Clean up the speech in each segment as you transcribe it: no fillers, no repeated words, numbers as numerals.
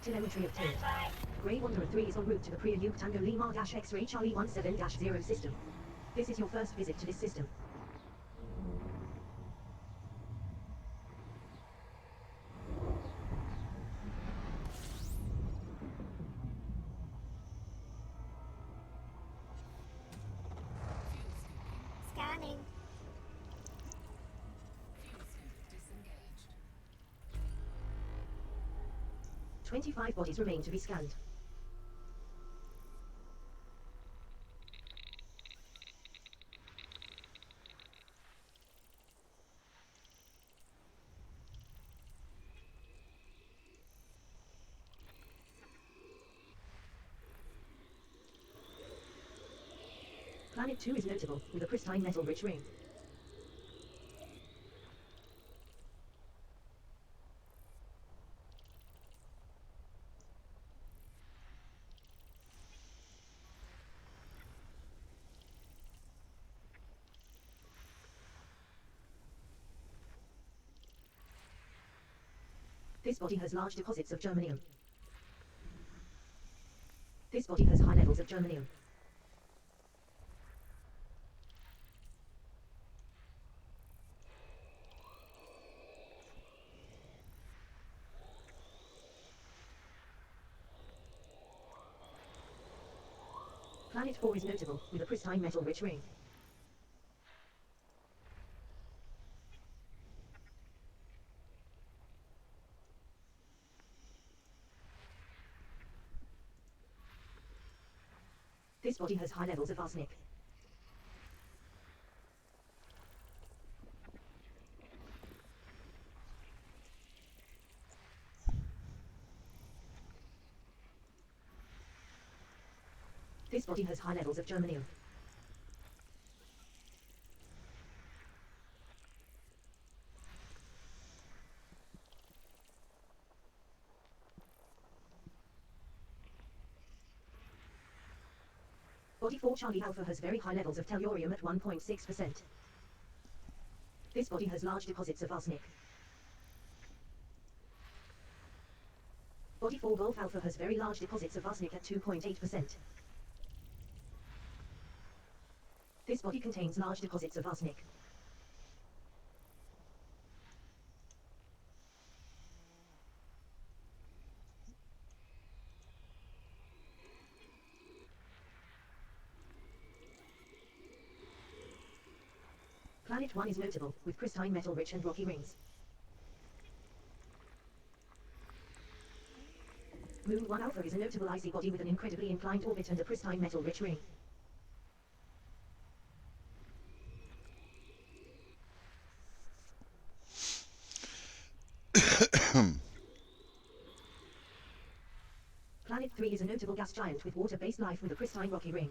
Telemetry obtained. Grey Wanderer 3 is en route to the Priya Tango Lima X-Ray Charlie 17-0 system. This is your first visit to this system. Scanning. 25 bodies remain to be scanned. Planet 2 is notable, with a pristine metal-rich ring. This body has large deposits of germanium. This body has high levels of germanium. Planet 4 is notable, with a pristine metal-rich ring. This body has high levels of arsenic. This body has high levels of germanium. Body 4 Charlie Alpha has very high levels of tellurium at 1.6%. This body has large deposits of arsenic. Body 4 Golf Alpha has very large deposits of arsenic at 2.8%. This body contains large deposits of arsenic. Planet 1 is notable, with pristine metal-rich and rocky rings. Moon 1 Alpha is a notable icy body with an incredibly inclined orbit and a pristine metal-rich ring. Planet 3 is a notable gas giant with water-based life with a pristine rocky ring.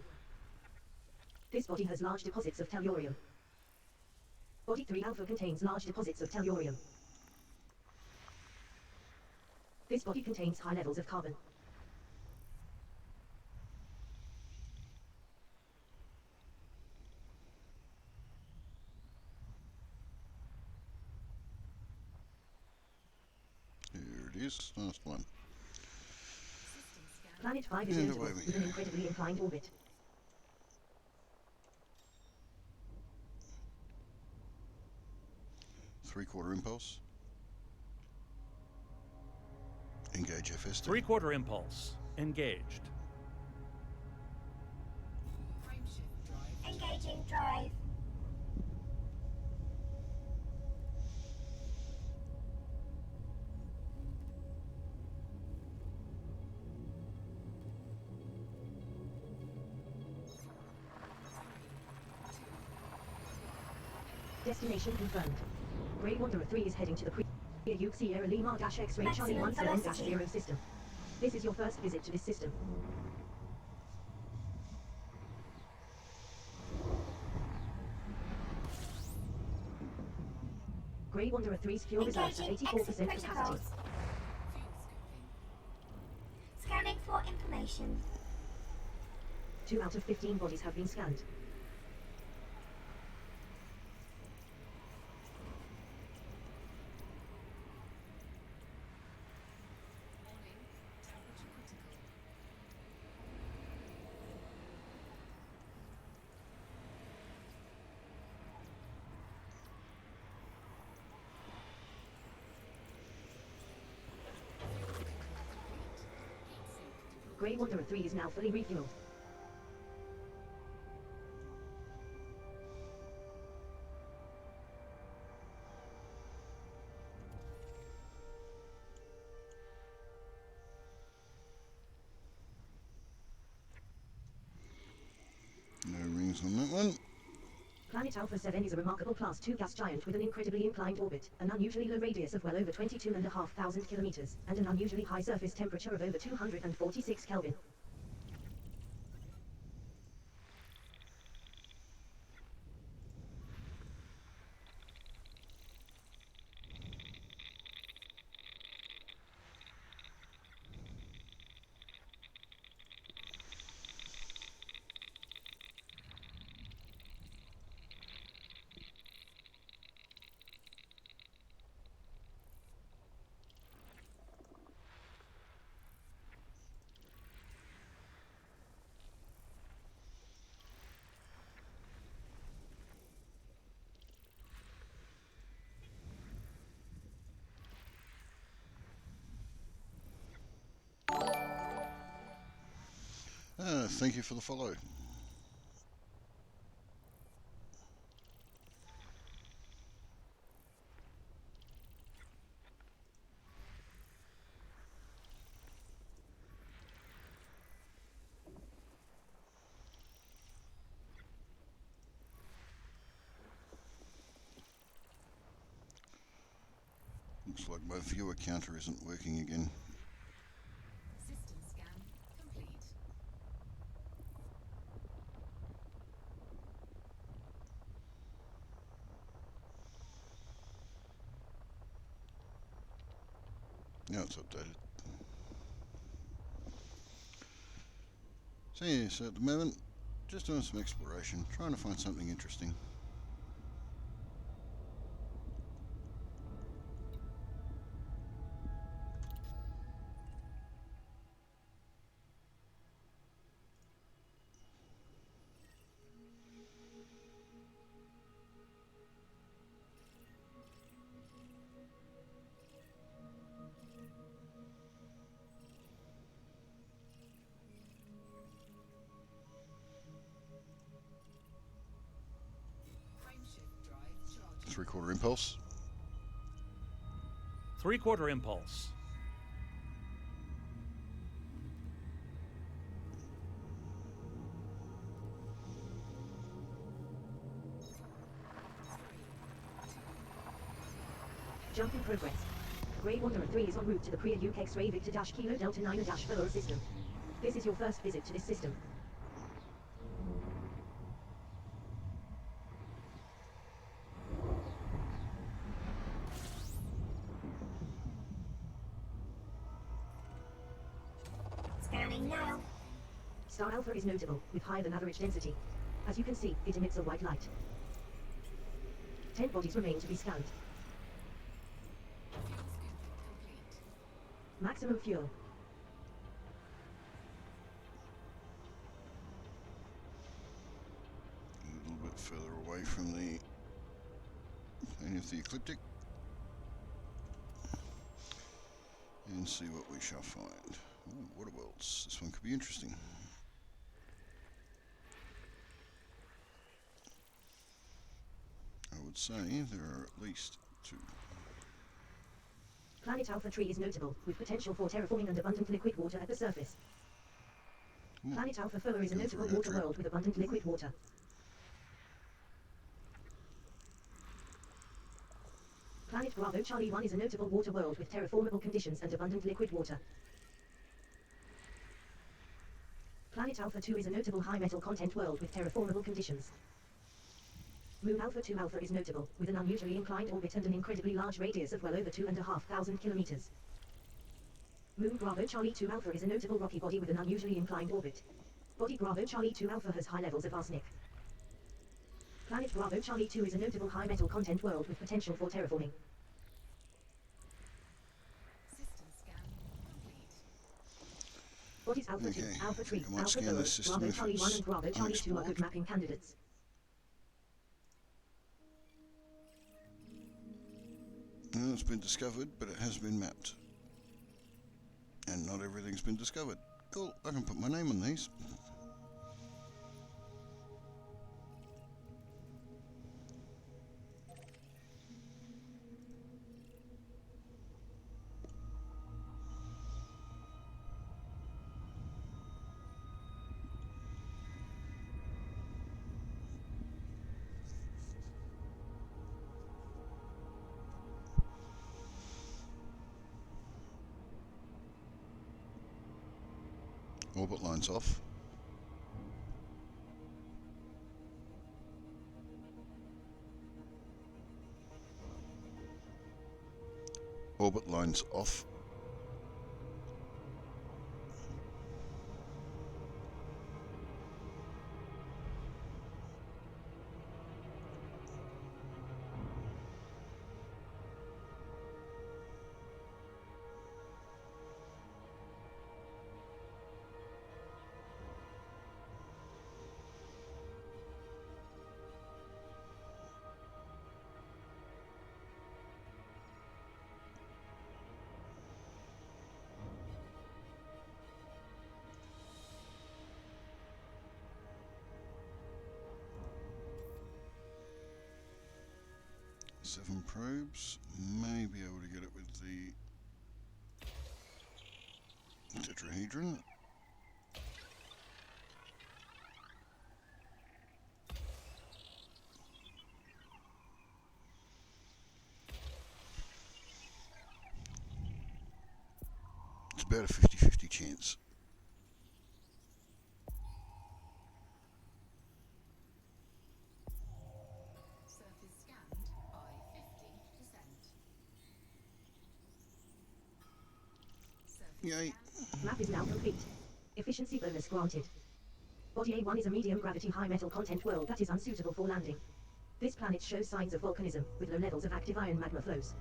This body has large deposits of tellurium. Body 3 Alpha contains large deposits of tellurium. This body contains high levels of carbon. Here it is, last one. Planet 5 is And notable, away we with an go. incredibly inclined orbit. Three-quarter impulse. Engage FSD. Three-quarter impulse. Engaged. Engaging drive. Destination confirmed. Grey Wanderer 3 is heading to the Priya Sierra Lima X-Ray Charlie Maximum 17-0 system. This is your first visit to this system. Grey Wanderer 3's fuel reserves at Engaging 84% exit capacity. protocols. Scanning for information. 2 out of 15 bodies have been scanned. Grey Wanderer 3 is now fully refueled. No rings on that one. Planet Alpha 7 is a remarkable Class 2 gas giant with an incredibly inclined orbit, an unusually low radius of well over 22,500 kilometers, and an unusually high surface temperature of over 246 Kelvin. Thank you for the follow. Looks like my viewer counter isn't working again. System scan complete. Now it's updated. So yeah, so at the moment, just doing some exploration, trying to find something interesting. Frameshift drive charging. 3/4 impulse. 3/4 impulse. Jump in progress. Grey Wanderer 3 is en route to the Priya UK X-ray Victor Kilo Delta 9 4 system. This is your first visit to this system. Scanning now. Star Alpha is notable, with higher than average density. As you can see, it emits a white light. 10 bodies remain to be scanned. Fuel scooping complete. Maximum fuel. A little bit further away from the plane of the ecliptic. And see what we shall find. Ooh, water worlds. This one could be interesting. I would say there are at least 2. Planet Alpha tree is notable, with potential for terraforming and abundant liquid water at the surface. Ooh, Planet Alpha 4 is a Go notable for a water trip. world with abundant liquid water. Planet Bravo Charlie 1 is a notable water world with terraformable conditions and abundant liquid water. Planet Alpha 2 is a notable high metal content world with terraformable conditions. Moon Alpha 2 Alpha is notable, with an unusually inclined orbit and an incredibly large radius of well over 2,500 kilometers. Moon Bravo Charlie 2 Alpha is a notable rocky body with an unusually inclined orbit. Body Bravo Charlie 2 Alpha has high levels of arsenic. Planet Bravo Charlie 2 is a notable high metal content world with potential for terraforming. System scan complete. Bodies Alpha 2, Okay, Alpha 3, I might Alpha scan 4, this system Bravo if Charlie 1 it's and Bravo Charlie 2 are good unexplored. mapping candidates. No, it's been discovered, but it has been mapped. And not everything's been discovered. Cool, I can put my name on these. Orbit lines off. Orbit lines off. Seven probes. May be able to get it with the tetrahedron. It's about a 50-50 chance. Surface scanned by 50%. Surface Yay. scanned. Map is now complete. Efficiency bonus granted. Body A1 is a medium gravity high metal content world that is unsuitable for landing. This planet shows signs of volcanism, with low levels of active iron magma flows.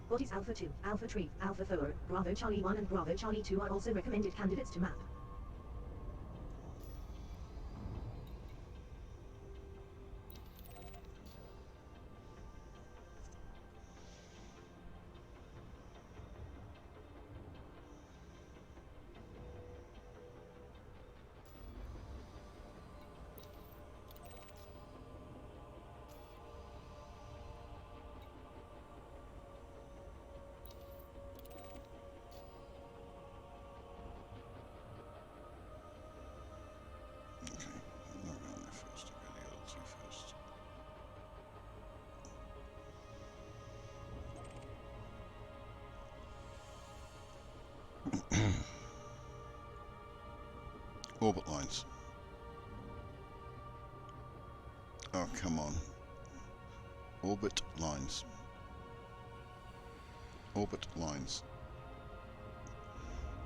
Bodies Alpha 2, Alpha 3, Alpha 4, Bravo Charlie 1 and Bravo Charlie 2 are also recommended candidates to map. Okay, I'm not going there first. I'll go the other two first. Orbit lines. Oh, come on. Orbit lines. Orbit lines.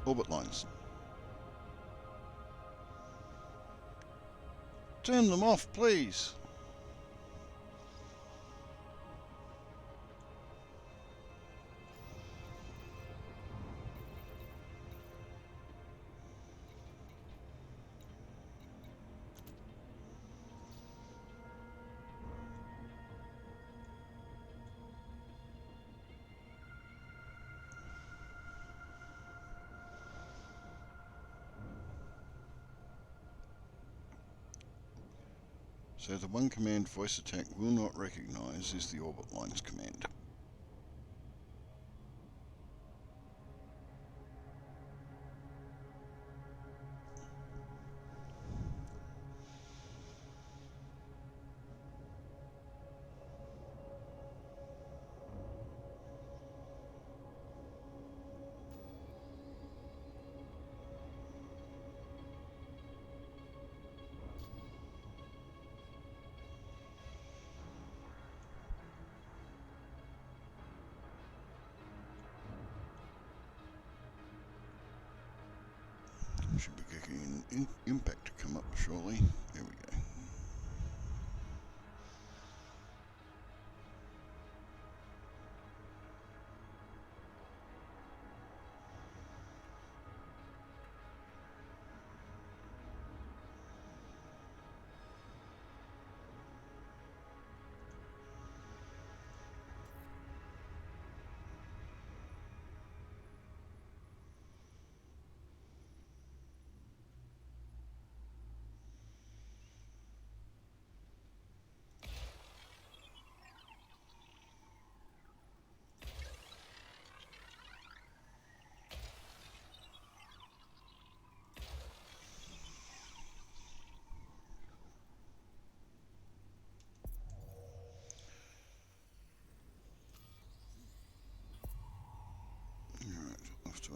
Orbit lines. Turn them off, please. So the one command voice attack will not recognize is the orbit lines command. Should be getting an impact to come up shortly. There we go.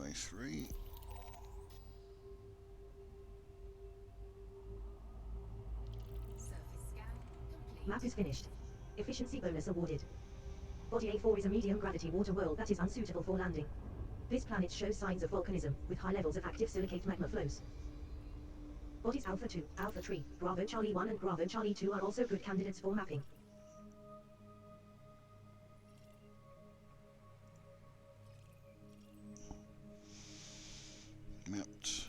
A3. Surface scan complete. Map is finished. Efficiency bonus awarded. Body A4 is a medium gravity water world that is unsuitable for landing. This planet shows signs of volcanism, with high levels of active silicate magma flows. Bodies Alpha 2, Alpha 3, Bravo Charlie 1 and Bravo Charlie 2 are also good candidates for mapping. Mapped.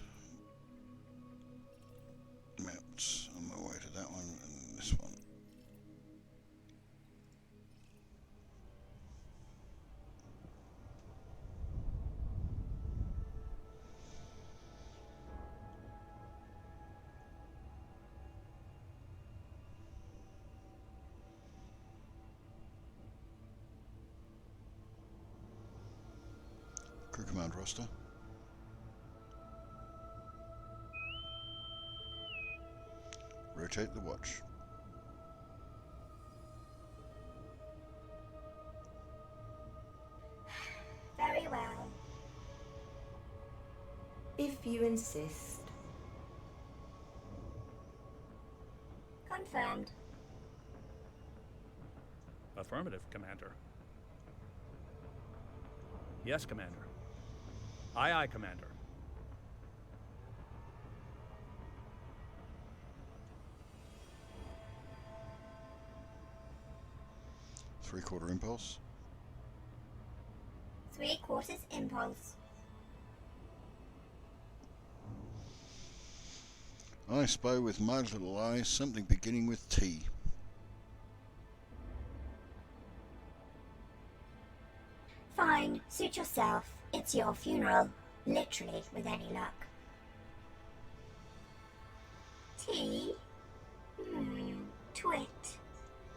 On my way to that one and this one. Crew command roster. Rotate the watch. Very well. If you insist. Confirmed. Affirmative, Commander. Yes, Commander. Aye, aye, Commander. Three-quarter impulse. 3/4 impulse. I spy with my little eye something beginning with T. Fine, suit yourself. It's your funeral. Literally, with any luck. T? Twit.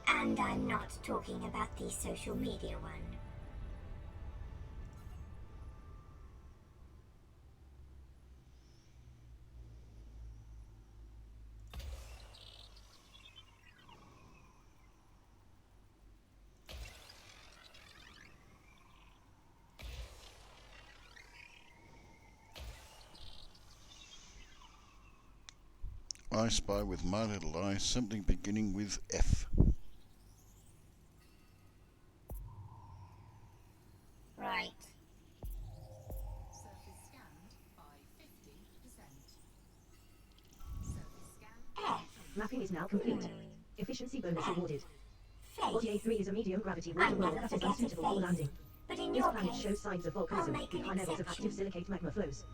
And I'm not talking about the social media one. I spy with my little eye something beginning with F. Right. Surface scanned by 50%. Surface scan. F. Mapping is now complete. Efficiency bonus awarded. Body Face. A3 is a medium gravity I water world never that is forget a unsuitable for face. landing. But in This your planet case, shows signs of I'll volcanism, make with an high levels of active exception. silicate magma flows.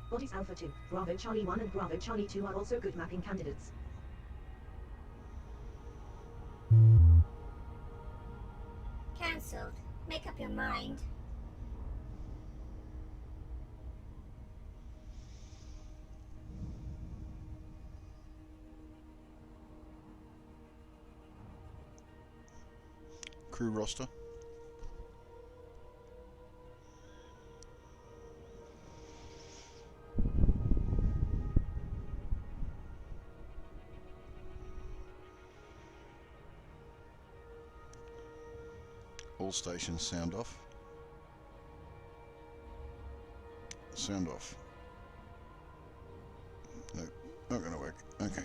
Bodies Alpha 2, Bravo Charlie 1 and Bravo Charlie 2 are also good mapping candidates. Cancelled. Make up your mind. Crew roster. All stations sound off. Sound off. No, not going to work. Okay.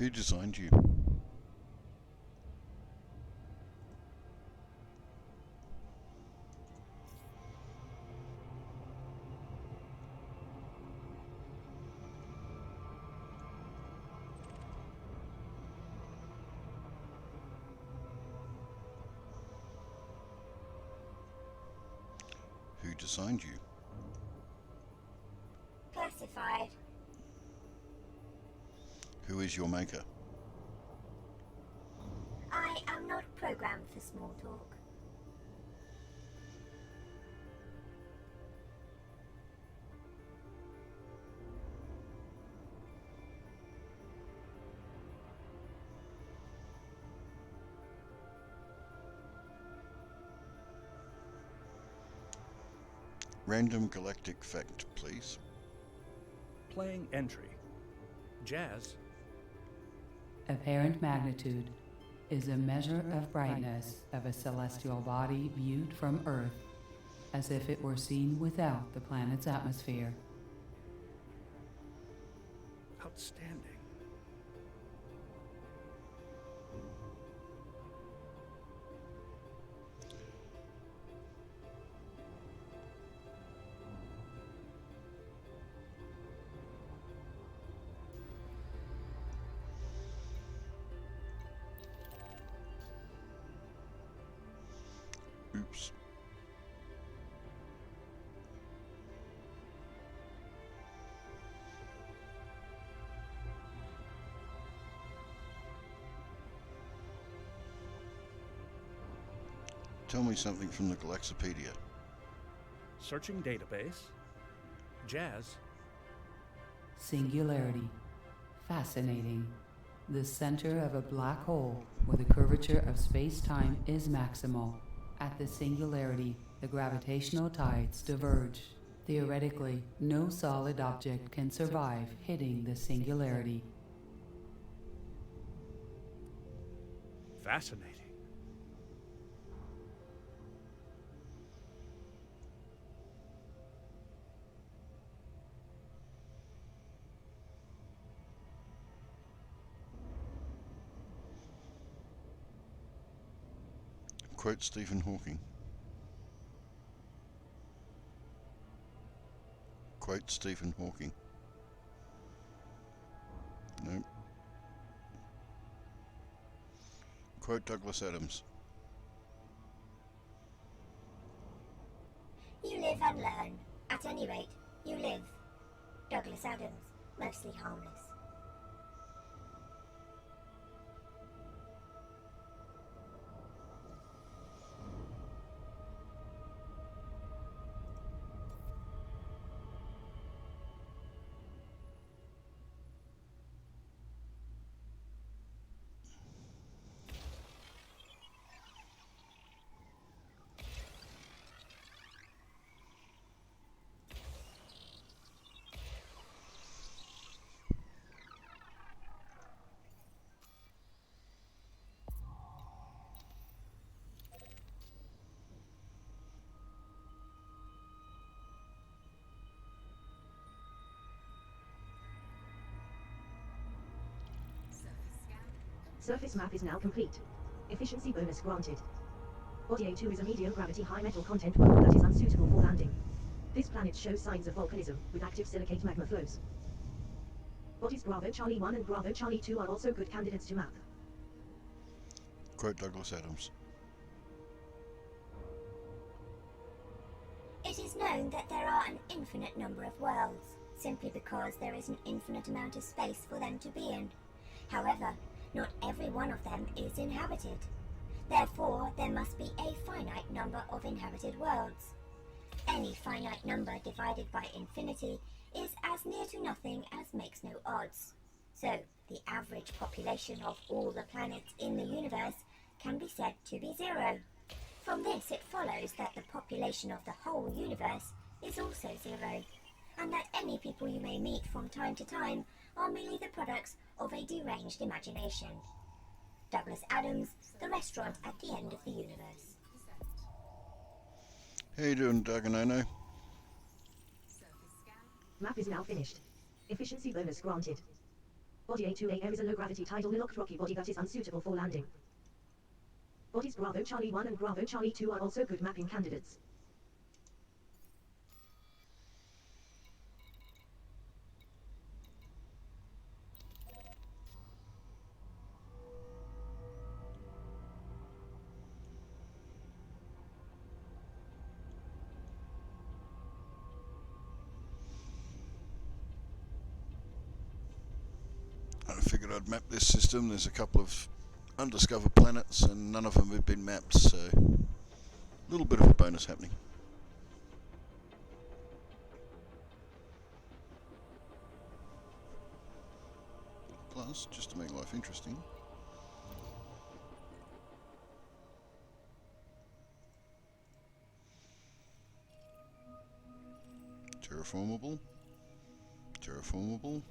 Who designed you? Who designed you? Classified. Who is your maker? I am not programmed for small talk. Random galactic fact, please. Playing entry. Jazz. Apparent magnitude is a measure of brightness of a celestial body viewed from Earth, as if it were seen without the planet's atmosphere. Outstanding. Oops. Tell me something from the Galaxopedia. Searching database. Jazz. Singularity. Fascinating. The center of a black hole where the curvature of space-time is maximal. At the singularity, the gravitational tides diverge. Theoretically, no solid object can survive hitting the singularity. Fascinating. Quote Stephen Hawking. Quote Stephen Hawking. Nope. Quote Douglas Adams. You live and learn. At any rate, you live. Douglas Adams, mostly harmless. Surface map is now complete. Efficiency bonus granted. Body A2 is a medium gravity high metal content world that is unsuitable for landing. This planet shows signs of volcanism, with active silicate magma flows. Bodies Bravo Charlie 1 and Bravo Charlie 2 are also good candidates to map. Quote Douglas Adams. It is known that there are an infinite number of worlds, simply because there is an infinite amount of space for them to be in. However, not every one of them is inhabited. Therefore, there must be a finite number of inhabited worlds. Any finite number divided by infinity is as near to nothing as makes no odds. So, the average population of all the planets in the universe can be said to be zero. From this it follows that the population of the whole universe is also zero, and that any people you may meet from time to time are merely the products of a deranged imagination. Douglas Adams, The Restaurant at the End of the Universe. How you doing, Dagonono? Map is now finished. Efficiency bonus granted. Body A2A Air is a low-gravity tidal locked rocky body that is unsuitable for landing. Bodies Bravo Charlie 1 and Bravo Charlie 2 are also good mapping candidates. I figured I'd map this system. There's a couple of undiscovered planets and none of them have been mapped, so a little bit of a bonus happening. Plus, just to make life interesting, terraformable, terraformable,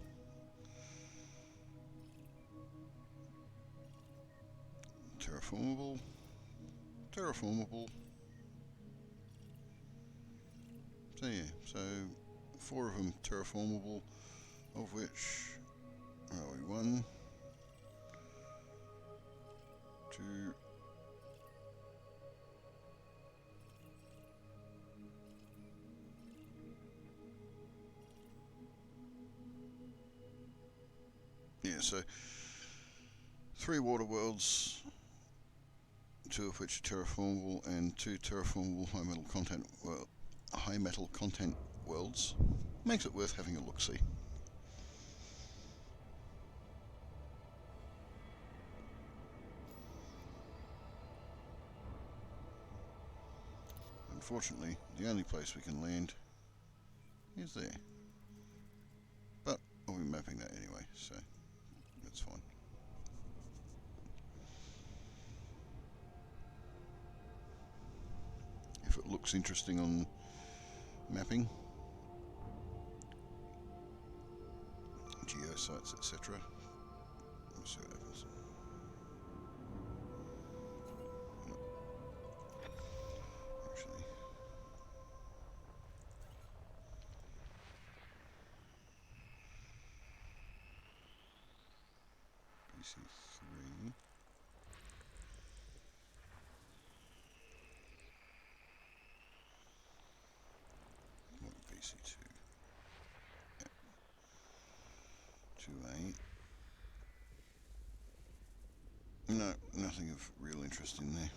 terraformable, terraformable. So yeah, so 4 of them terraformable, of which, where are we, 1, 2, yeah, so 3 water worlds, 2 of which are terraformable, and 2 terraformable high metal content worlds. Makes it worth having a look-see. Unfortunately, the only place we can land is there. But I'll be mapping that anyway, so that's fine. If it looks interesting on mapping, geosites, etc. We'll see what happens. Actually, BC3. What BC2? Yeah. 2A. No, nothing of real interest in there.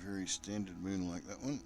Very standard moon like that one.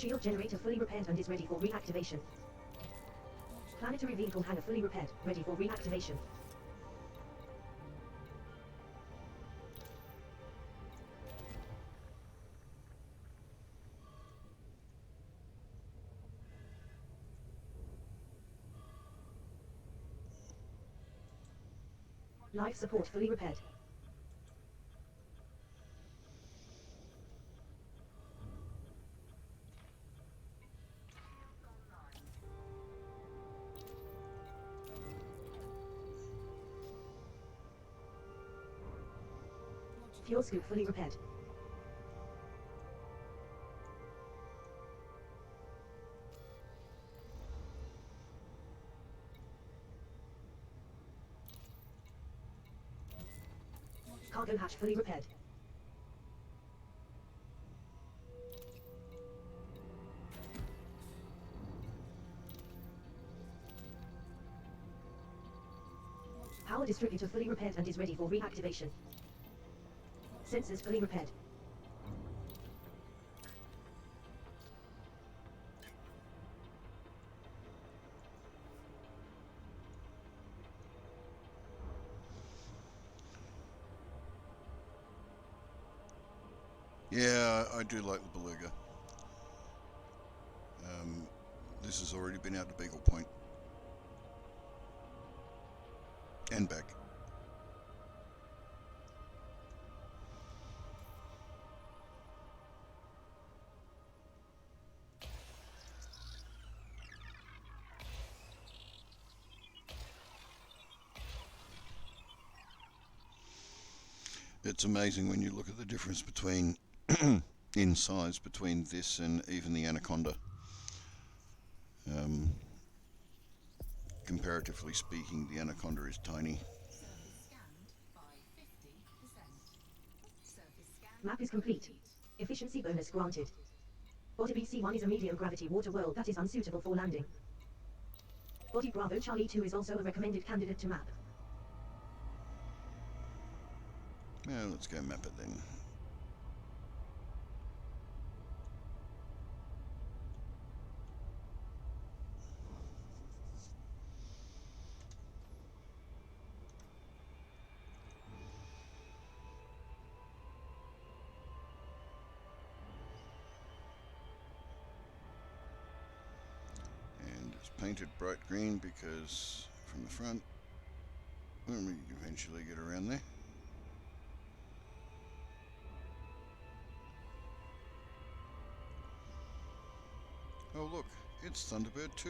Shield generator fully repaired and is ready for reactivation. Planetary vehicle hangar fully repaired, ready for reactivation. Life support fully repaired. Fuel scoop fully repaired. Cargo hatch fully repaired. Power distributor fully repaired and is ready for reactivation. Sensors fully repaired. Yeah, I do like the Beluga. This has already been out to Beagle Point. And back. It's amazing when you look at the difference between in size between this and even the Anaconda. Comparatively speaking, the Anaconda is tiny. Surface scanned by 50%. Surface scan Map is complete. Efficiency bonus granted. Body BC-1 is a medium gravity water world that is unsuitable for landing. Body Bravo Charlie 2 is also a recommended candidate to map. Yeah, let's go map it then. And it's painted bright green because from the front, when we eventually get around there. Oh look, it's Thunderbird 2.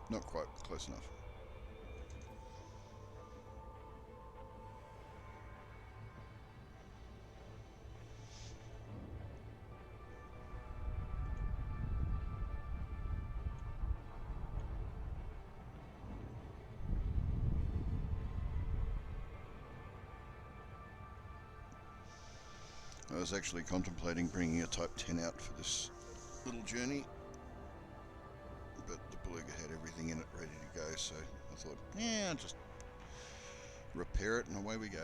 Not quite, close enough. I was actually contemplating bringing a Type 10 out for this little journey, but the Beluga had everything in it ready to go, so I thought, yeah, I'll just repair it and away we go.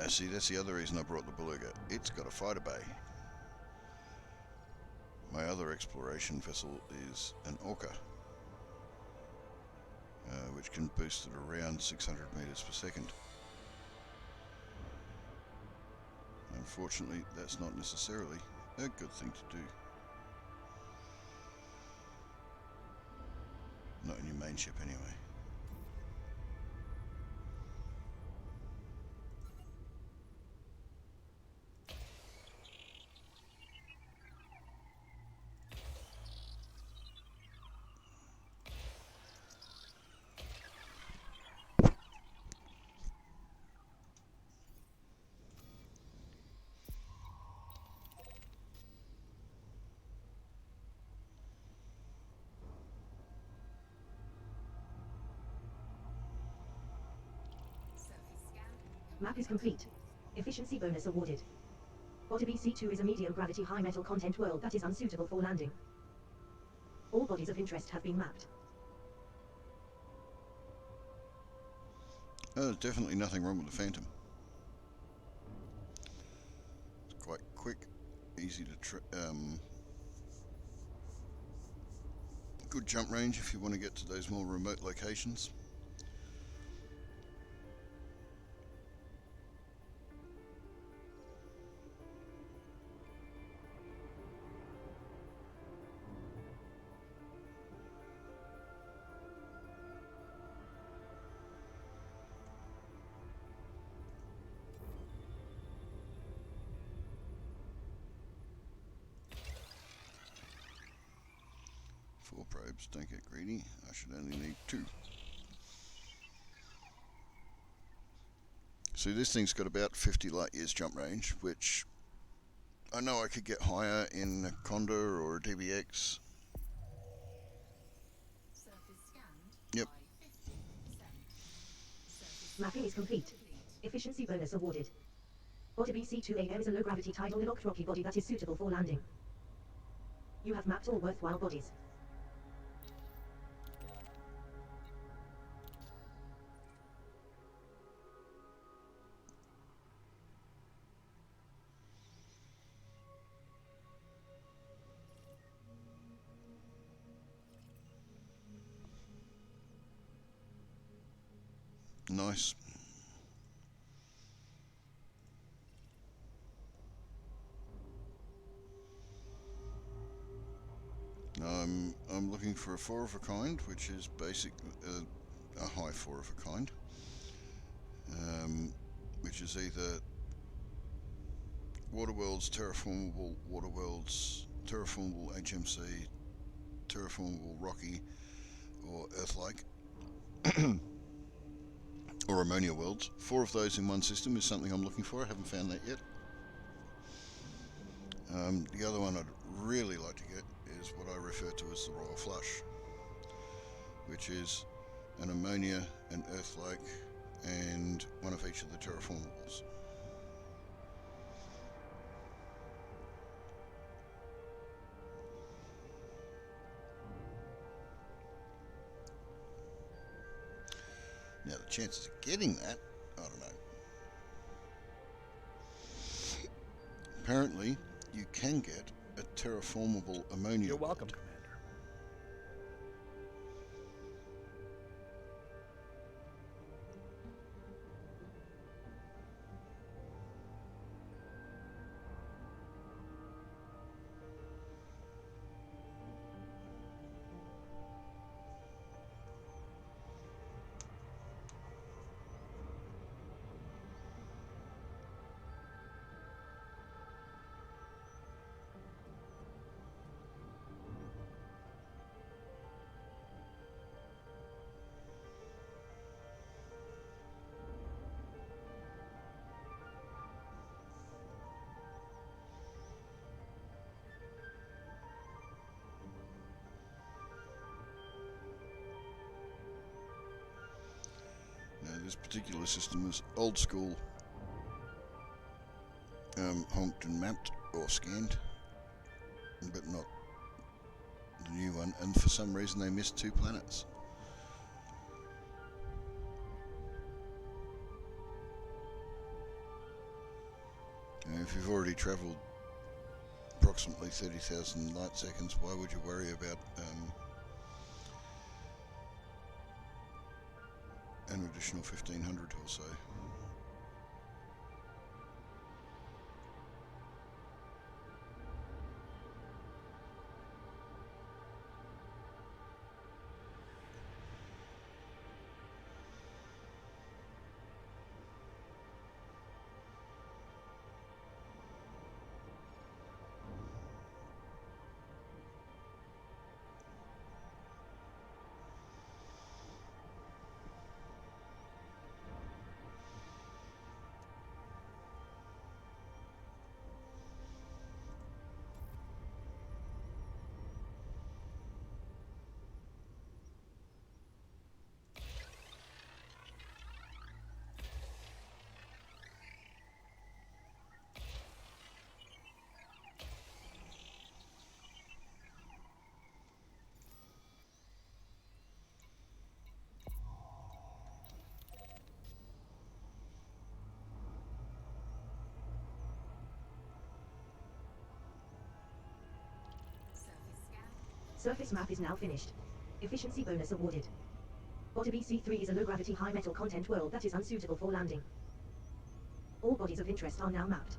See, that's the other reason I brought the Beluga. It's got a fighter bay. My other exploration vessel is an Orca, which can boost at around 600 meters per second. Unfortunately, that's not necessarily a good thing to do. Not in your main ship anyway. Map is complete. Efficiency bonus awarded. Body BC2 is a medium gravity high metal content world that is unsuitable for landing. All bodies of interest have been mapped. There's definitely nothing wrong with the Phantom. It's quite quick, easy to good jump range if you want to get to those more remote locations. Four probes, don't get greedy. I should only need 2. So this thing's got about 50 light years jump range, which I know I could get higher in a Condor or a DBX. Surface scanned Yep. by 50%. Surface Mapping is complete. Efficiency bonus awarded. Body BC2A is a low gravity tidal locked rocky body that is suitable for landing. You have mapped all worthwhile bodies. Nice. I'm looking for a 4 of a kind, which is basic, a high 4 of a kind, which is either Waterworlds, Terraformable HMC, Terraformable Rocky, or Earth-like, or Ammonia Worlds. 4 of those in one system is something I'm looking for. I haven't found that yet. The other one I'd really like to get is what I refer to as the Royal Flush, which is an Ammonia, an Earth-like, and one of each of the Terraformables. Now the chances of getting that, I don't know. Apparently, you can get a terraformable ammonia. You're welcome, world. Commander. Now this particular system is old school, honked and mapped or scanned, but not the new one, and for some reason they missed 2 planets. Now, if you've already travelled approximately 30,000 light seconds, why would you worry about an additional 1500 or so? Surface map is now finished. Efficiency bonus awarded. Body BC3 is a low-gravity, high-metal content world that is unsuitable for landing. All bodies of interest are now mapped.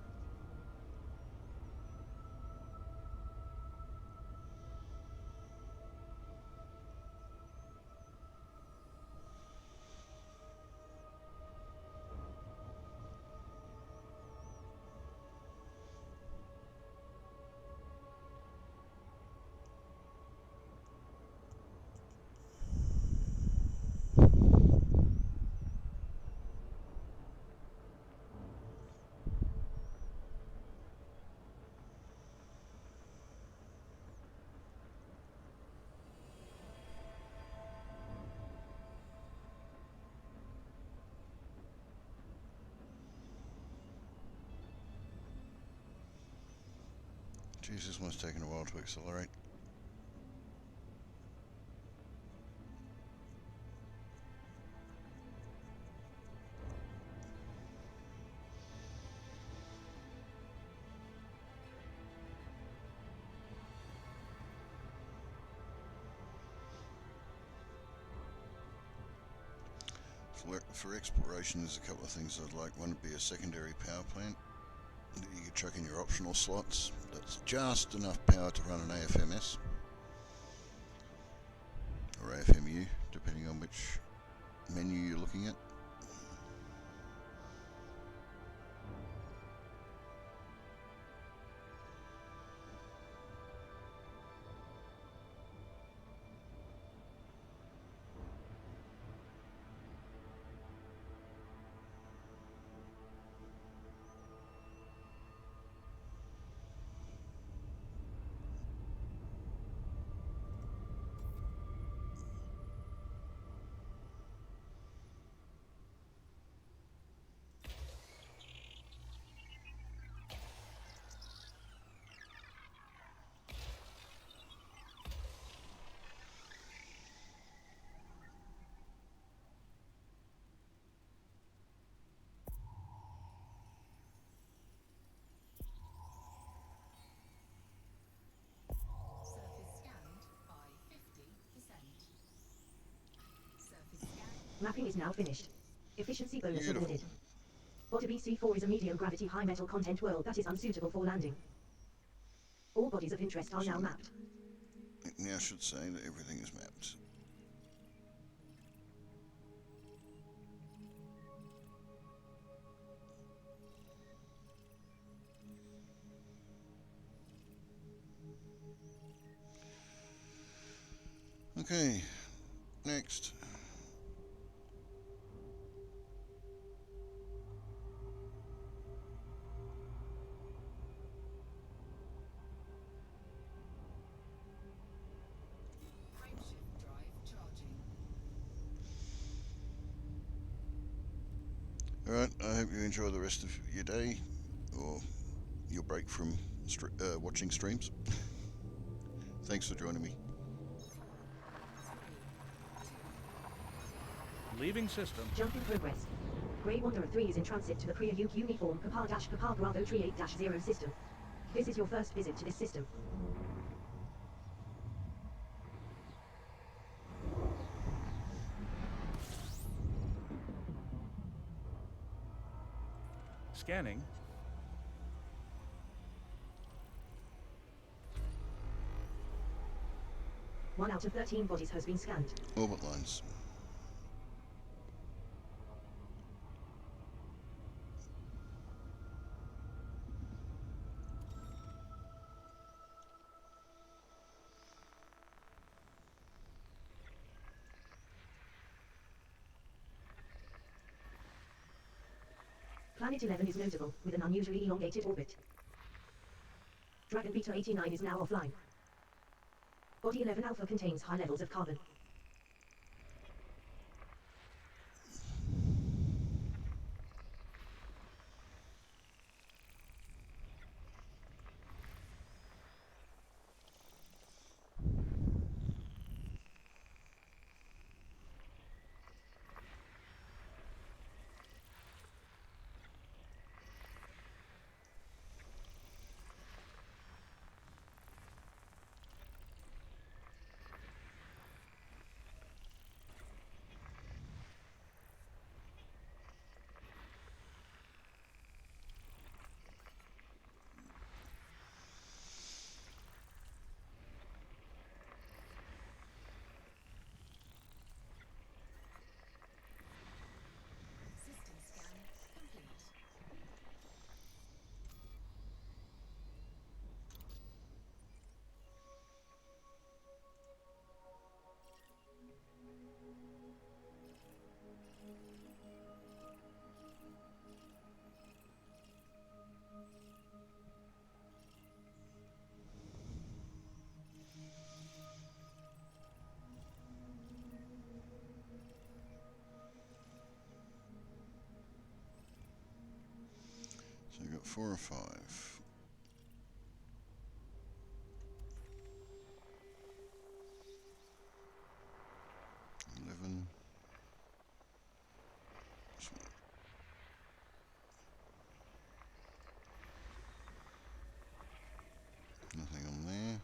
Jeez, this one's taking a while to accelerate. For exploration, there's a couple of things I'd like. One would be a secondary power plant that you could chuck in your optional slots. That's just enough power to run an AFMS or AFMU, depending on which menu you're looking at. Surface scanned by 50%. Surface scanned. Mapping is now finished. Efficiency bonus Beautiful. awarded. Body BC4 is a medium gravity, high metal content world that is unsuitable for landing. All bodies of interest are now mapped. It now should say that everything is mapped. Okay, next. Frameshift drive charging. Alright, I hope you enjoy the rest of your day, or your break from watching streams. Thanks for joining me. Leaving system. Jump in progress. Grey Wanderer 3 is in transit to the Priya-Yuk uniform Papa Bravo Tree 8-0 system. This is your first visit to this system. Scanning. One out of 13 bodies has been scanned. Orbit lines. Planet 11 is notable, with an unusually elongated orbit. Dragon Beta 89 is now offline. Body 11 Alpha contains high levels of carbon. 4 or 5? Nothing on there.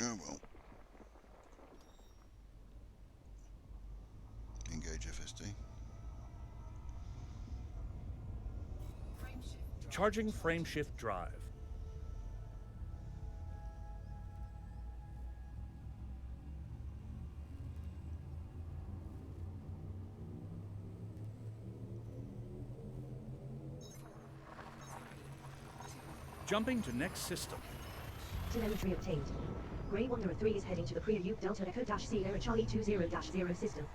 Oh well. Engage FSD. Frame shift drive Charging frame shift drive. Jumping to next system. Telemetry obtained. Grey Wanderer 3 is heading to the Priya Uke Delta Echo Sierra Charlie 20-0 system.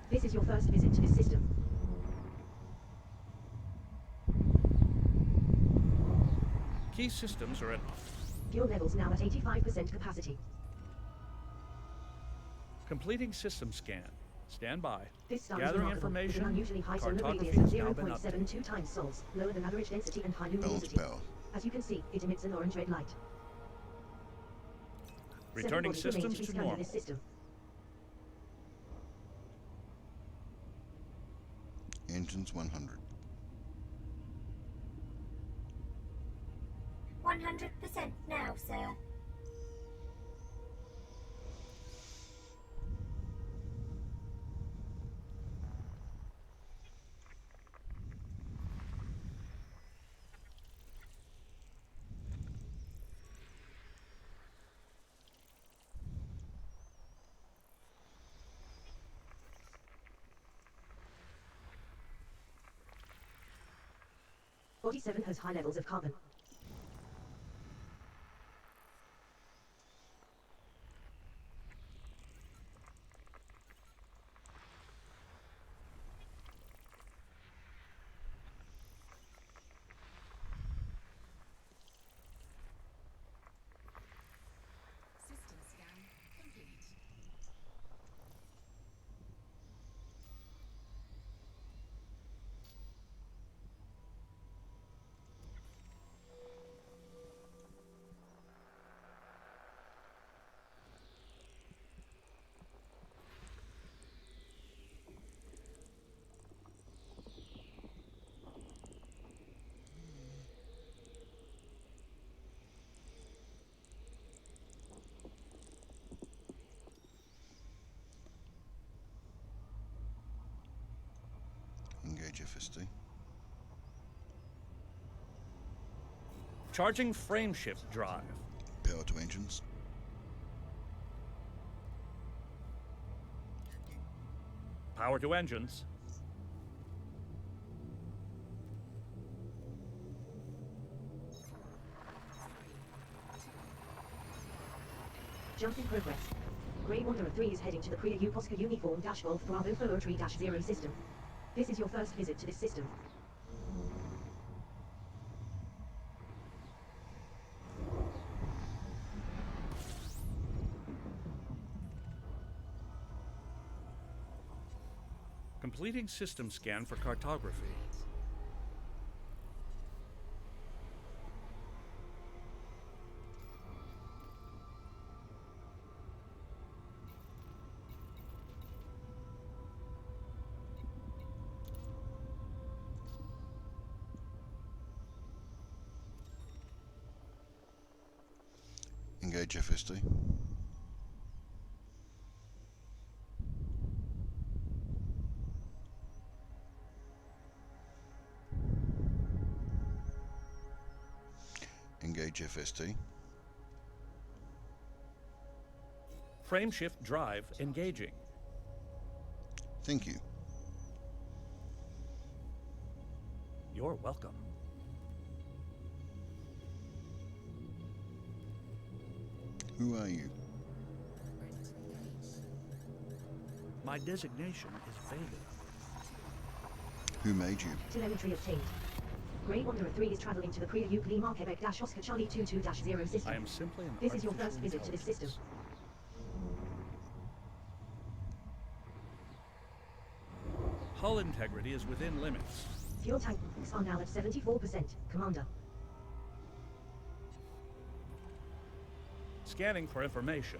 This is your first visit to this system. Key systems are at Fuel levels now at 85% capacity. completing system scan. Stand by. This star Gathering is remarkable, with information. an unusually high solar Cartography radius of has now been 0.72 times sols, lower than average density and high Balance luminosity. power. As you can see, it emits an orange-red light. Returning Seven bodies remain systems be to scanned in normal. this system. Engines 100. 100% now, sir. Body 7 has high levels of carbon. system scan complete. Engage FSD. Charging frame shift drive. Power to engines. Power to engines. Jump in progress. Grey Wanderer 3 is heading to the Priya Uke Oscar Uniform Golf Bravo 4-0 system. This is your first visit to this system. Completing system scan for cartography. Engage FSD. Engage FSD. Frame shift drive engaging. Thank you. You're welcome. Who are you? My designation is Vega. Who made you? Telemetry obtained. Grey Wanderer 3 is traveling to the Priya Uke Lima Quebec Oscar Charlie 22-0 system. I am simply an This is your artificial first visit to this system. intelligence. Hull integrity is within limits. Fuel tanks are now at 74%, Commander. Scanning for information.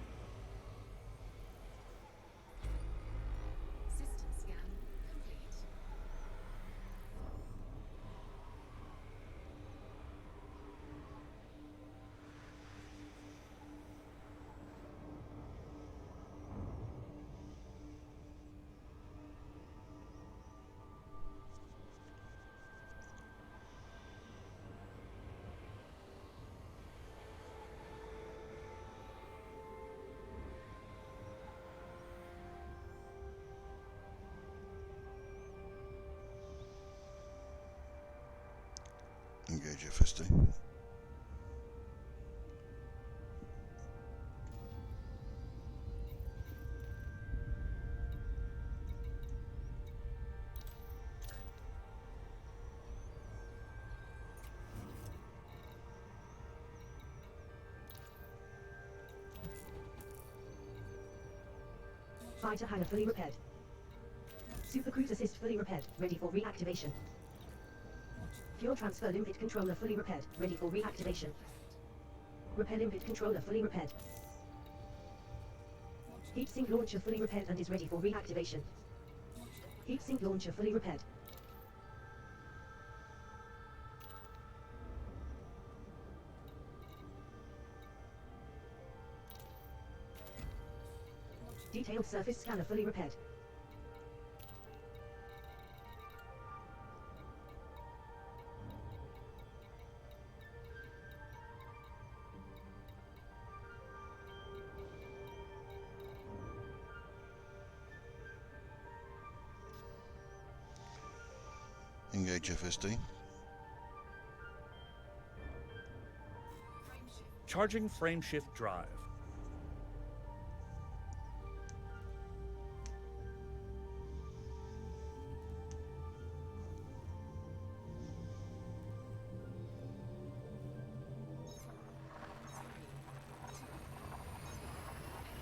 System scan complete. Engage FSD. Fighter hangar fully repaired. Supercruise assist fully repaired, ready for reactivation. Fuel transfer limpet controller fully repaired, ready for reactivation. Repair limpet controller fully repaired. Heat sink launcher fully repaired and is ready for reactivation. Heat sink launcher fully repaired. Detailed surface scanner fully repaired. Engage FSD. Charging frameshift drive.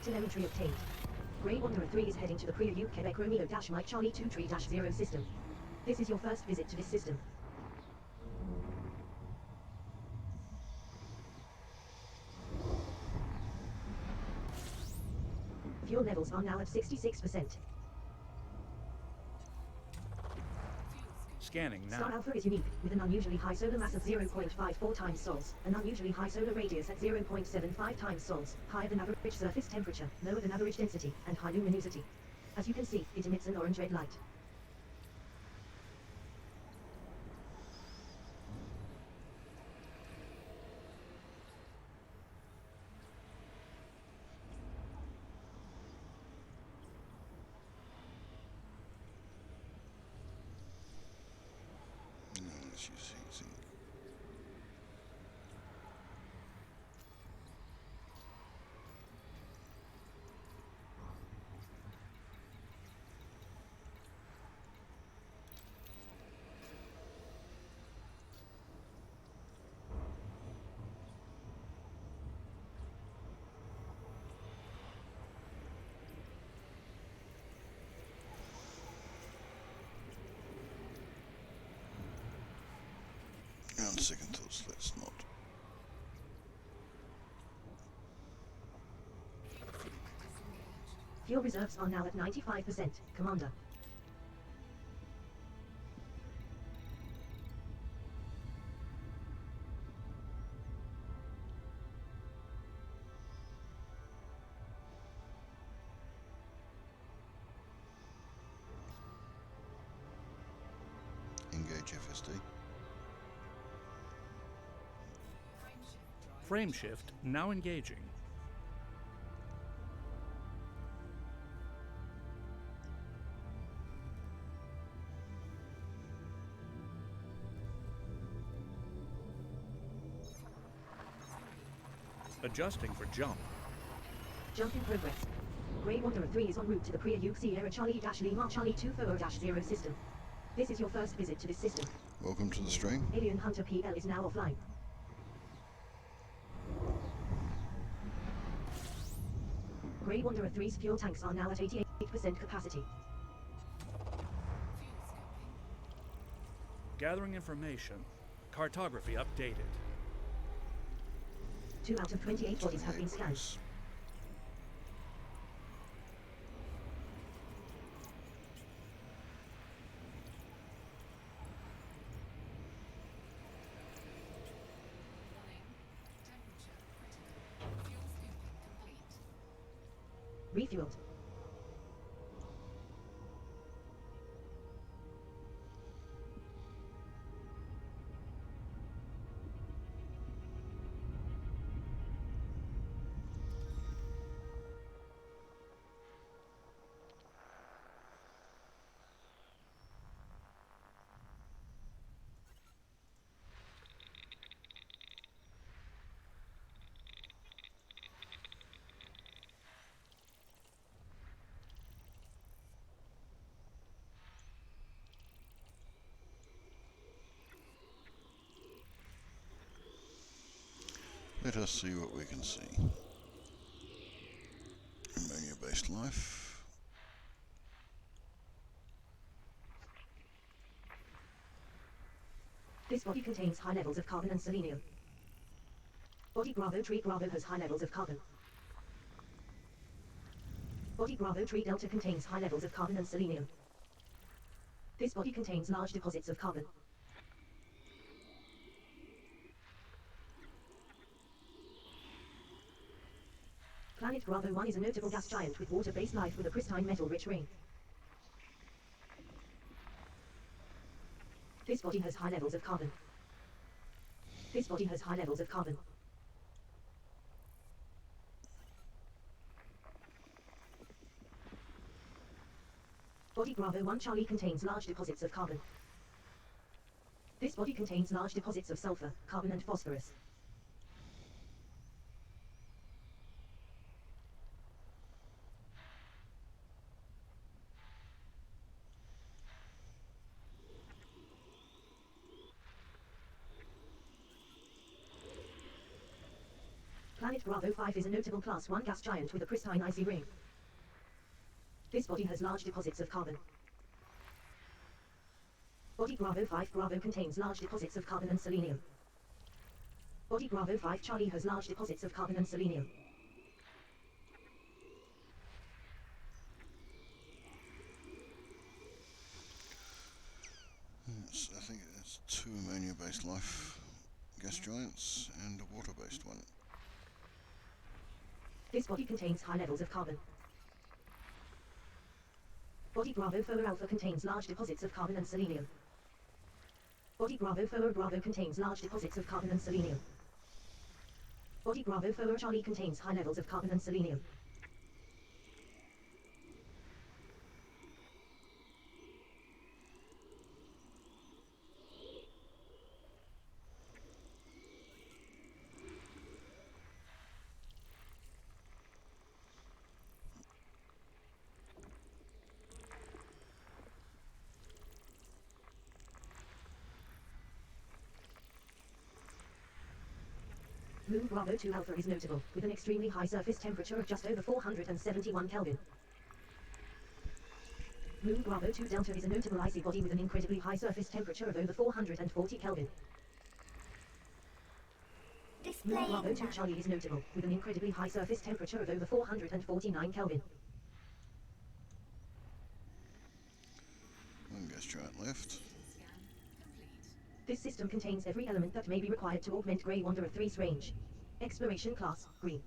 Telemetry obtained. Grey Wanderer 3 is heading to the Priya Quebec Romeo-Mike Charlie 2 system. This is your first visit to this system. Fuel levels are now at 66%. Scanning Star now. Alpha is unique, with an unusually high solar mass of 0.54 times sols, an unusually high solar radius at 0.75 times sols, higher than average surface temperature, lower than average density, and high luminosity. As you can see, it emits an orange-red light. Let's use heat sink. On second thoughts, let's not. Fuel reserves are now at 95%, Commander. Engage FSD. Frameshift now engaging. Adjusting for jump. Jump in progress. Grey Wanderer 3 is en route to the Priya Sierra Charlie-Lima Charlie 240-0 system. This is your first visit to this system. Welcome to the stream. Alien Hunter PL is now offline. Grey Wanderer 3's fuel tanks are now at 88% capacity. Gathering information. Cartography updated. 2 out of 28 bodies have been scanned. Yes. Warning. Temperature critical. Fuel scooping complete. Refueled. Let us see what we can see. Ammonia-based life. This body contains high levels of carbon and selenium. Body Bravo Tree Bravo has high levels of carbon. Body Bravo Tree Delta contains high levels of carbon and selenium. This body contains large deposits of carbon. Planet Bravo 1 is a notable gas giant with water-based life with a pristine metal-rich ring. This body has high levels of carbon. This body has high levels of carbon. Body Bravo 1 Charlie contains large deposits of carbon. This body contains large deposits of sulfur, carbon and phosphorus. Planet Bravo 5 is a notable Class 1 gas giant with a pristine icy ring. This body has large deposits of carbon. Body Bravo 5 Bravo contains large deposits of carbon and selenium. Body Bravo 5 Charlie has large deposits of carbon and selenium. I think it's 2 ammonia-based life gas giants and a water-based one. This body contains high levels of carbon. Body Bravo 4 Alpha contains large deposits of carbon and selenium. Body Bravo 4 Bravo contains large deposits of carbon and selenium. Body Bravo 4 Charlie contains high levels of carbon and selenium. Moon Bravo 2 Alpha is notable, with an extremely high surface temperature of just over 471 Kelvin. Moon Bravo 2 Delta is a notable icy body with an incredibly high surface temperature of over 440 Kelvin. Moon Displaying Bravo 2 map. Charlie is notable, with an incredibly high surface temperature of over 449 Kelvin. One gas giant left. Scan complete. This system contains every element that may be required to augment Grey Wanderer 3's range. Exploration class, green.